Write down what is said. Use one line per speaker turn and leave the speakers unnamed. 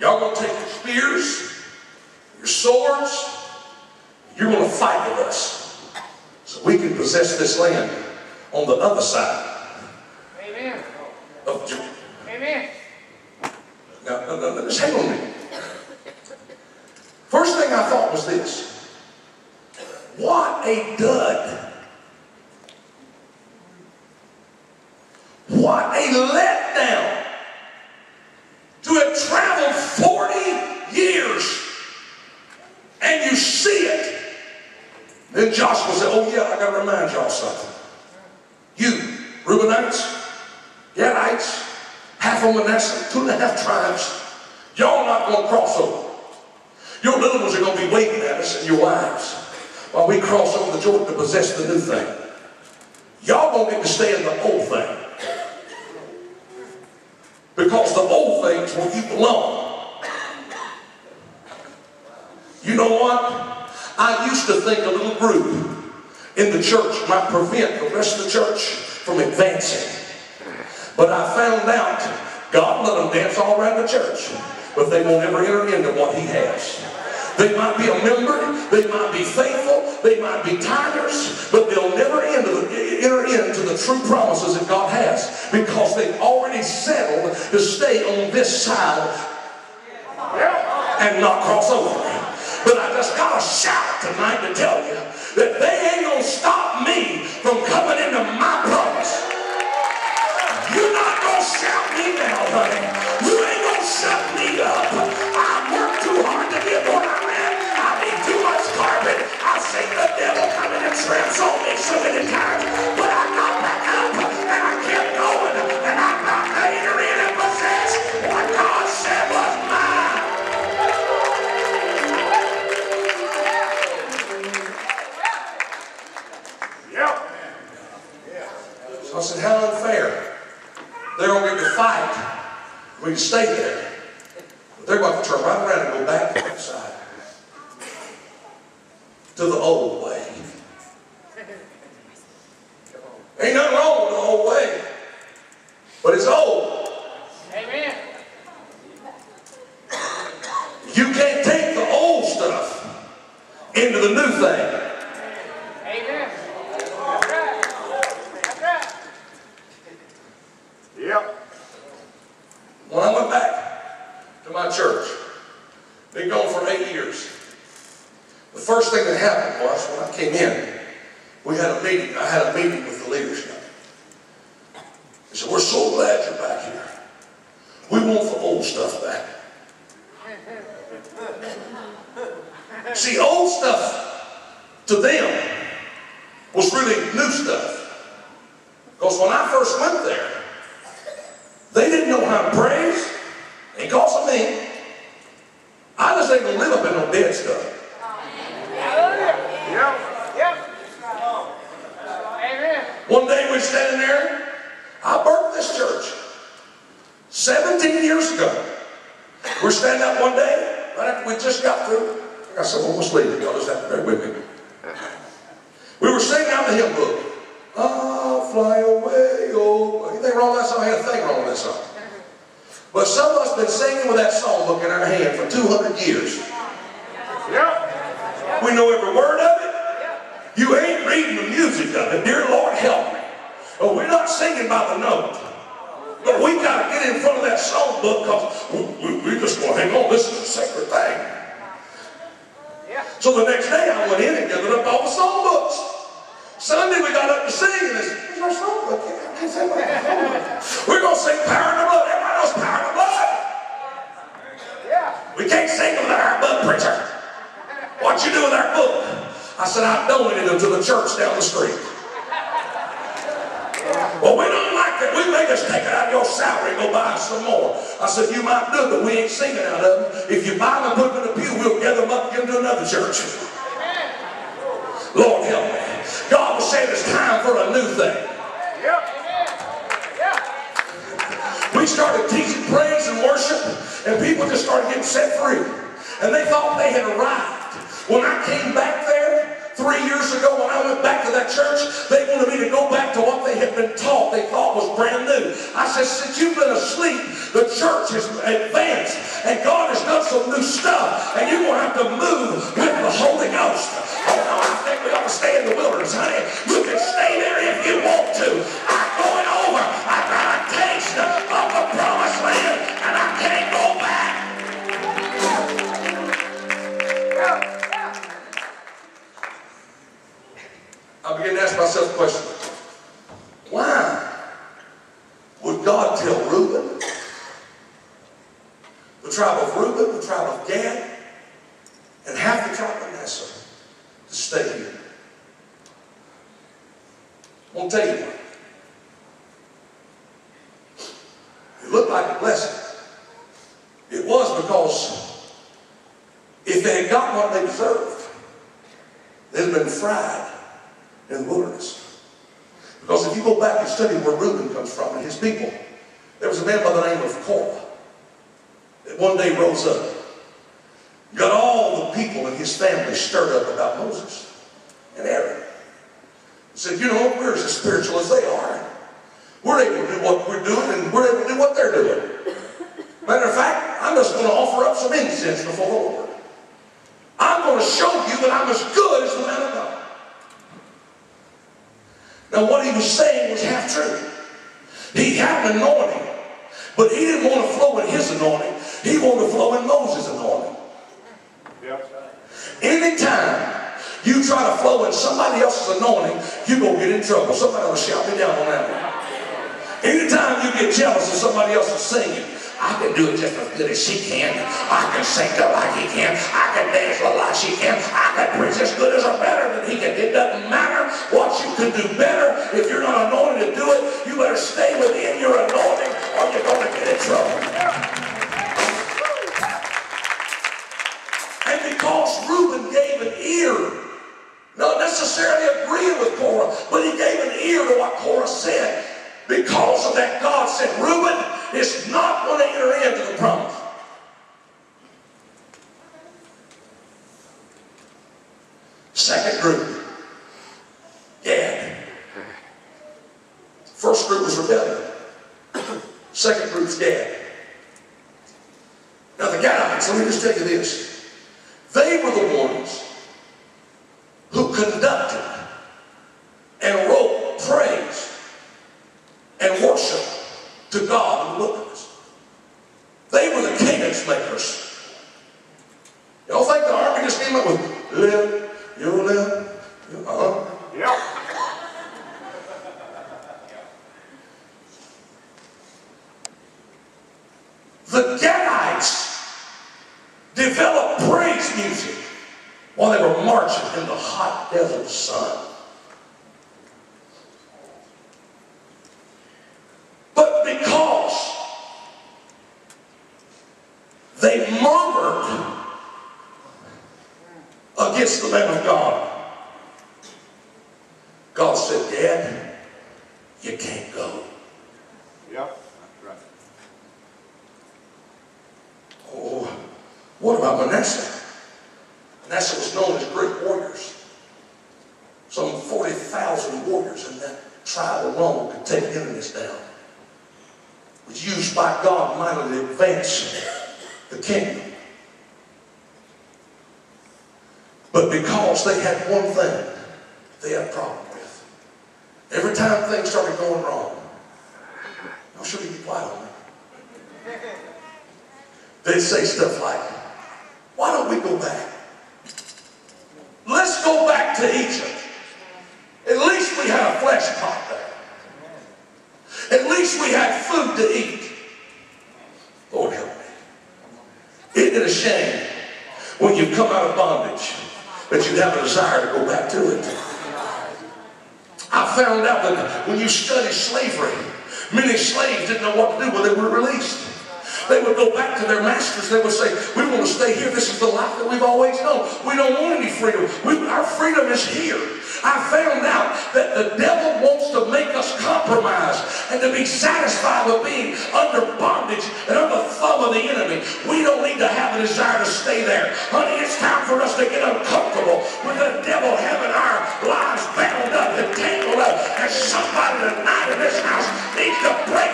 Y'all gonna take your spears, your swords, you're gonna fight with us so we can possess this land on the other side.
Amen.
Of Jordan.
Amen.
Now, just hang on a minute. First thing I thought was this. What a dud. What a letdown to have traveled 40 years and you see it. Then Joshua said, oh yeah, I got to remind y'all something. You, Reubenites, Gadites, half of Manasseh, 2.5 tribes, y'all not going to cross over. Your little ones are going to be waving at us and your wives while we cross over the Jordan to possess the new thing. Y'all going to get to stay in the old thing. Because the old thing's where you belong. You know what? I used to think a little group in the church might prevent the rest of the church from advancing. But I found out God let them dance all around the church, but they won't ever enter into what He has. They might be a member, they might be faithful, they might be tithers, but they'll never enter into the true promises that God has because they've already settled to stay on this side and not cross over. But I just got to shout tonight to tell you that they ain't going to stop me from coming into my promise. You're not going to shout me down, honey. You ain't going to shut me up. I worked too hard to get where I'm at. I need too much carpet. I've seen the devil coming and tramps on me so many times. But I got back up and I kept going. And I'm not going to enter in and possess what God said was mine. Yep. So I said, how unfair. They're going to get to fight. We can stay there. But they're going to turn right around and go back to the side. To the old way. Ain't nothing wrong with the old way. But it's old.
Amen.
You can't take the old stuff into the new thing.
Amen. That's right. That's right.
Yep. When I went back to my church, been gone for 8 years. The first thing that happened was when I came in, we had a meeting. I had a meeting with the leadership. They said, we're so glad you're back here. We want the old stuff back. See, old stuff to them was really new stuff. Because when I first went there, they didn't know how to praise. Ain't because of me. I just ain't gonna live up in no dead stuff.
Yep. Yep. Amen.
One day we're standing there. I birthed this church 17 years ago. We're standing up one day, right after we just got through. I said, well, let's leave it. Y'all just have to bear with me. We were singing out the hymn book. I'll fly away, oh. Anything wrong with that song? I had a thing wrong with that song. But some of us have been singing with that song book in our hand for 200 years. Yep. We know every word of it. You ain't reading the music of it. Dear Lord, help me. But we're not singing by the note. But we got to get in front of that song book because we just want to hang on. This is a sacred thing. So the next day I went in and gathered up all the song books. Sunday we got up to sing and this, here's our song book. I can't sing we're going to sing Power in the Blood. Everybody knows Power in the Blood. We can't sing without our book, preacher. What you do with our book? I said, I donated them to the church down the street. Well, we don't like that. We make us take it out of your salary and go buy us some more. I said, you might do it, but we ain't singing out of them. If you buy them and put them in the pew, we'll gather them up and give them to another church. Lord help me. God was saying it's time for a new thing. We started teaching praise and worship, and people just started getting set free. And they thought they had arrived. When I came back there 3 years ago when I went back to that church, they wanted me to go back to what they had been taught they thought was brand new. I said, since you've been asleep, the church has advanced and God has done some new stuff, and you're going to have to move with the Holy Ghost. Oh no, I think we ought to stay in the wilderness, honey. You can stay there if you want to. I'm going over. I got a taste of the promised land, and I can't go back. I began to ask myself a question. Why would God tell Reuben, the tribe of Reuben, the tribe of Gad, and half the tribe of Manasseh to stay here? I want to tell you what. It looked like a blessing. It was, because if they had gotten what they deserved, they'd have been fried in the wilderness. Because if you go back and study where Reuben comes from and his people, there was a man by the name of Korah that one day rose up, got all the people in his family stirred up about Moses and Aaron. He said, you know, we're as spiritual as they are. We're able to do what we're doing, and we're able to do what they're doing. Matter of fact, I'm just going to offer up some incense before the Lord. I'm going to show you that I'm as good as the man of God. Now, what he was saying was half true. He had an anointing, but he didn't want to flow in his anointing. He wanted to flow in Moses' anointing. Anytime you try to flow in somebody else's anointing, you're going to get in trouble. Somebody will shout me down on that one. Anytime you get jealous of somebody else's singing, I can do it just as good as she can. I can sing it like he can. I can dance like she can. I can preach as good as or better than he can. It doesn't matter what you can do better. If you're not anointed to do it, you better stay within your anointing or you're going to get in trouble. And because Reuben gave an ear, not necessarily agreeing with Korah, but he gave an ear to what Korah said. Because of that, God said, Reuben is not going to enter into the promise. Second group, Gad. First group was rebellion. Second group's Gad. Now the Gadites, let me just tell you this. They were the ones who conducted and wrote praise and worship to God in the wilderness. They were the cadence makers. Y'all think the army just came up with live, you live,
Yep.
The Gadites developed praise music while they were marching in the hot desert sun. But because they murmured against the man of God, God said, Dad, you can't go.
Yep. That's right.
Oh, what about Manasseh? Manasseh was known as great warriors. Some 40,000 warriors in that tribe alone could take enemies down. Was used by God mightily to advance the kingdom. But because they had one thing they had a problem with. Every time things started going wrong, I'll show you quiet on me. They'd say stuff like, why don't we go back? Let's go back to Egypt. At least we had a flesh pot there. At least we had food to eat. Lord help me. Isn't it a shame when you come out of bondage that you have a desire to go back to it? I found out that when you study slavery, many slaves didn't know what to do when they were released. They would go back to their masters. They would say, we want to stay here. This is the life that we've always known. We don't want any freedom. Our freedom is here. I found out that the devil wants to make us compromise and to be satisfied with being under bondage and under the thumb of the enemy. We don't need to have a desire to stay there. Honey, it's time for for us to get uncomfortable with the devil having our lives bound up and tangled up. And somebody tonight in this house needs to break